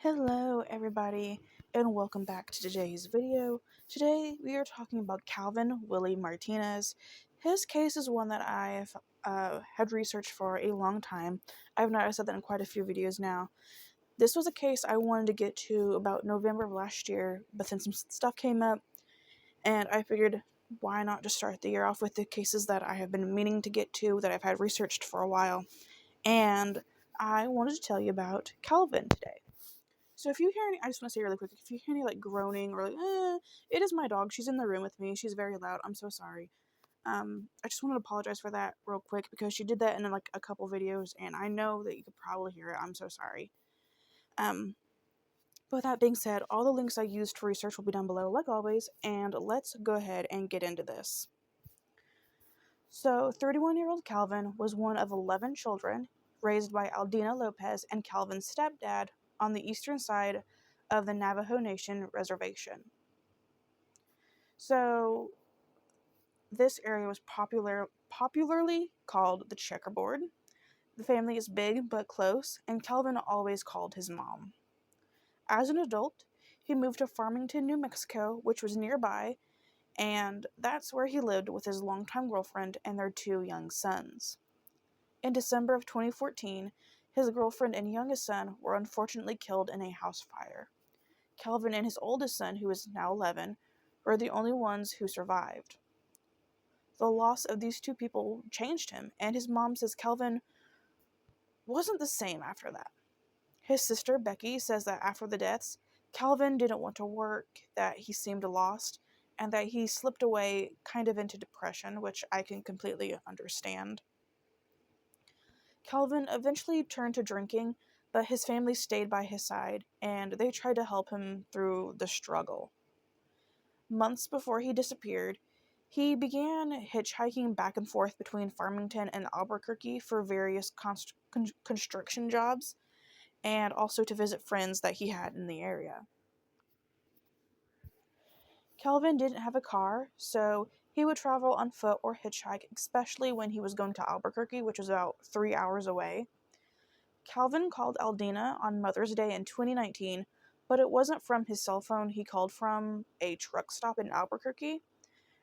Hello everybody and welcome back to today's video. Today we are talking about Calvin Willie Martinez. His case is one that I've had researched for a long time. I've noticed that in quite a few videos now. This was a case I wanted to get to about November of last year, but then some stuff came up and I figured why not just start the year off with the cases that I have been meaning to get to, that I've had researched for a while. And I wanted to tell you about Calvin today. So if you hear any, I just want to say really quick, if you hear any groaning or it is my dog. She's in the room with me. She's very loud. I'm so sorry. I just wanted to apologize for that real quick because she did that in a couple videos and I know that you could probably hear it. I'm so sorry. But with that being said, all the links I used for research will be down below like always, and let's go ahead and get into this. So 31-year-old Calvin was one of 11 children raised by Aldina Lopez and Calvin's stepdad on the eastern side of the Navajo Nation reservation. So this area was popularly called the checkerboard. The family is big but close, and Calvin always called his mom. As an adult, he moved to Farmington, New Mexico, which was nearby, and that's where he lived with his longtime girlfriend and their 2 young sons. In December of 2014, his girlfriend and youngest son were unfortunately killed in a house fire. Calvin and his oldest son, who is now 11, were the only ones who survived. The loss of these 2 people changed him, and his mom says Calvin wasn't the same after that. His sister, Becky, says that after the deaths, Calvin didn't want to work, that he seemed lost, and that he slipped away kind of into depression, which I can completely understand. Calvin eventually turned to drinking, but his family stayed by his side, and they tried to help him through the struggle. Months before he disappeared, he began hitchhiking back and forth between Farmington and Albuquerque for various construction jobs, and also to visit friends that he had in the area. Calvin didn't have a car, so he would travel on foot or hitchhike, especially when he was going to Albuquerque, which was about 3 hours away. Calvin called Aldina on Mother's Day in 2019, but it wasn't from his cell phone. He called from a truck stop in Albuquerque.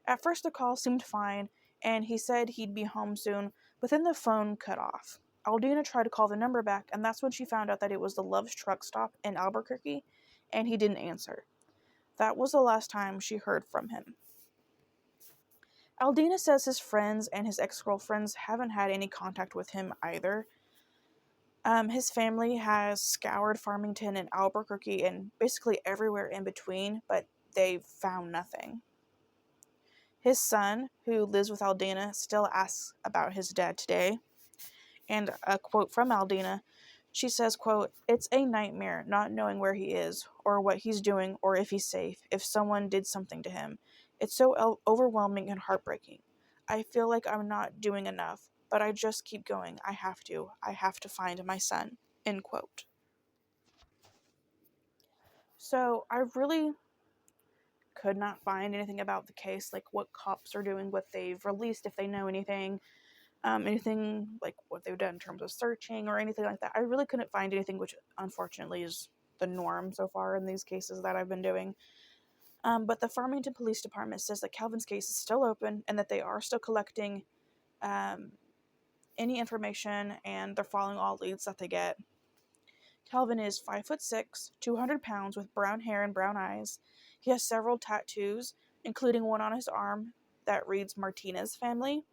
At first the call seemed fine, and he said he'd be home soon, but then the phone cut off. Aldina tried to call the number back, and that's when she found out that it was the Love's truck stop in Albuquerque, and he didn't answer. That was the last time she heard from him. Aldina says his friends and his ex-girlfriends haven't had any contact with him either. His family has scoured Farmington and Albuquerque and basically everywhere in between, but they've found nothing. His son, who lives with Aldina, still asks about his dad today. And a quote from Aldina, she says, quote, "It's a nightmare not knowing where he is, or what he's doing, or if he's safe, if someone did something to him. It's so overwhelming and heartbreaking. I feel like I'm not doing enough, but I just keep going. I have to find my son," end quote. So I really could not find anything about the case, like what cops are doing, what they've released, if they know anything, anything like what they've done in terms of searching or anything like that. I really couldn't find anything, which unfortunately is the norm so far in these cases that I've been doing. But the Farmington Police Department says that Calvin's case is still open and that they are still collecting any information, and they're following all leads that they get. Calvin is 5'6", 200 pounds, with brown hair and brown eyes. He has several tattoos, including one on his arm that reads Martinez family.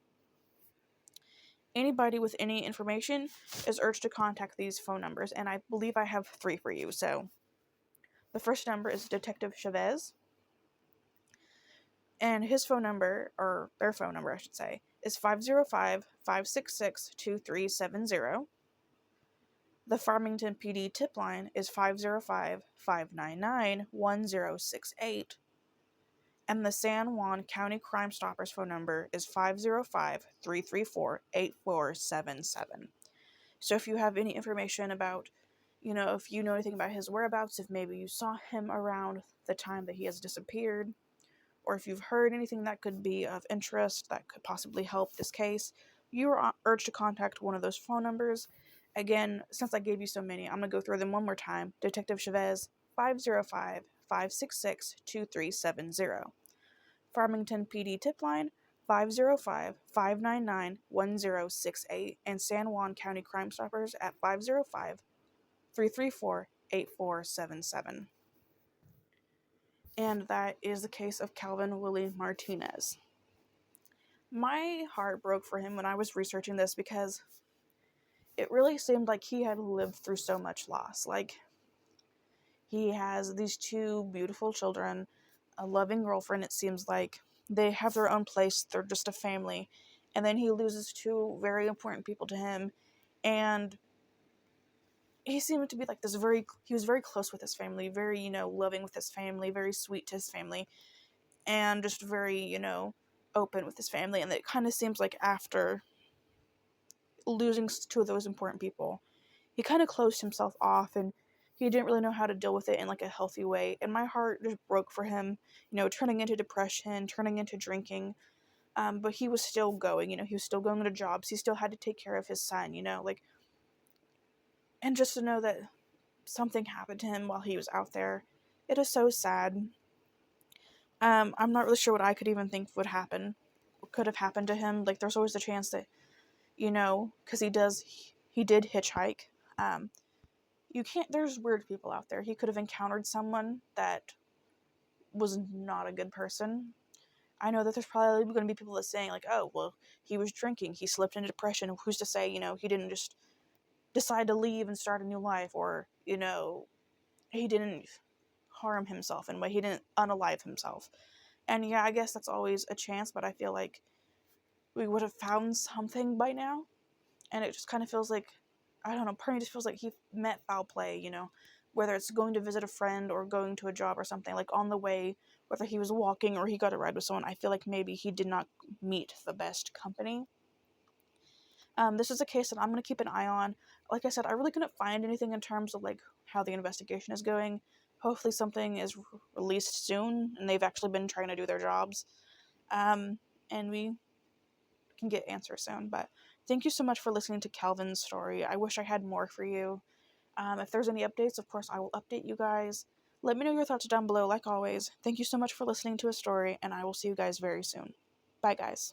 Anybody with any information is urged to contact these phone numbers, and I believe I have 3 for you. So the first number is Detective Chavez, and his phone number, or their phone number I should say, is 505-566-2370. The Farmington PD tip line is 505-599-1068. And the San Juan County Crime Stoppers phone number is 505-334-8477. So if you have any information about, if you know anything about his whereabouts, if maybe you saw him around the time that he has disappeared, or if you've heard anything that could be of interest that could possibly help this case, you are urged to contact one of those phone numbers, Again, since I gave you so many, I'm going to go through them one more time. Detective Chavez, 505-566-2370. Farmington PD tip line, 505-599-1068. And San Juan County Crime Stoppers at 505-334-8477. And that is the case of Calvin Willie Martinez. My heart broke for him when I was researching this because it really seemed like he had lived through so much loss. Like, he has these two beautiful children, a loving girlfriend, it seems like. They have their own place, they're just a family. And then he loses two very important people to him. And he seemed to be like he was very close with his family, very, loving with his family, very sweet to his family. And just very, open with his family. And it kind of seems like after losing two of those important people, he kind of closed himself off, and he didn't really know how to deal with it in like a healthy way. And my heart just broke for him, turning into depression, turning into drinking. But he was still going, he was still going to jobs. He still had to take care of his son, and just to know that something happened to him while he was out there, it is so sad. I'm not really sure what I could even think could have happened to him. Like, there's always a chance that, because he did hitchhike. There's weird people out there. He could have encountered someone that was not a good person. I know that there's probably going to be people that saying, like, oh, well, he was drinking, he slipped into depression, who's to say, he didn't just decide to leave and start a new life, or, he didn't harm himself in a way, he didn't unalive himself. And yeah, I guess that's always a chance, but I feel like we would have found something by now. And it just kind of feels like, I don't know, part of me just feels like he met foul play, whether it's going to visit a friend or going to a job or something, like on the way, whether he was walking or he got a ride with someone, I feel like maybe he did not meet the best company. This is a case that I'm going to keep an eye on. Like I said, I really couldn't find anything in terms of like how the investigation is going. Hopefully something is released soon and they've actually been trying to do their jobs. And we can get answers soon. But thank you so much for listening to Calvin's story. I wish I had more for you. If there's any updates, of course, I will update you guys. Let me know your thoughts down below, like always. Thank you so much for listening to a story, and I will see you guys very soon. Bye, guys.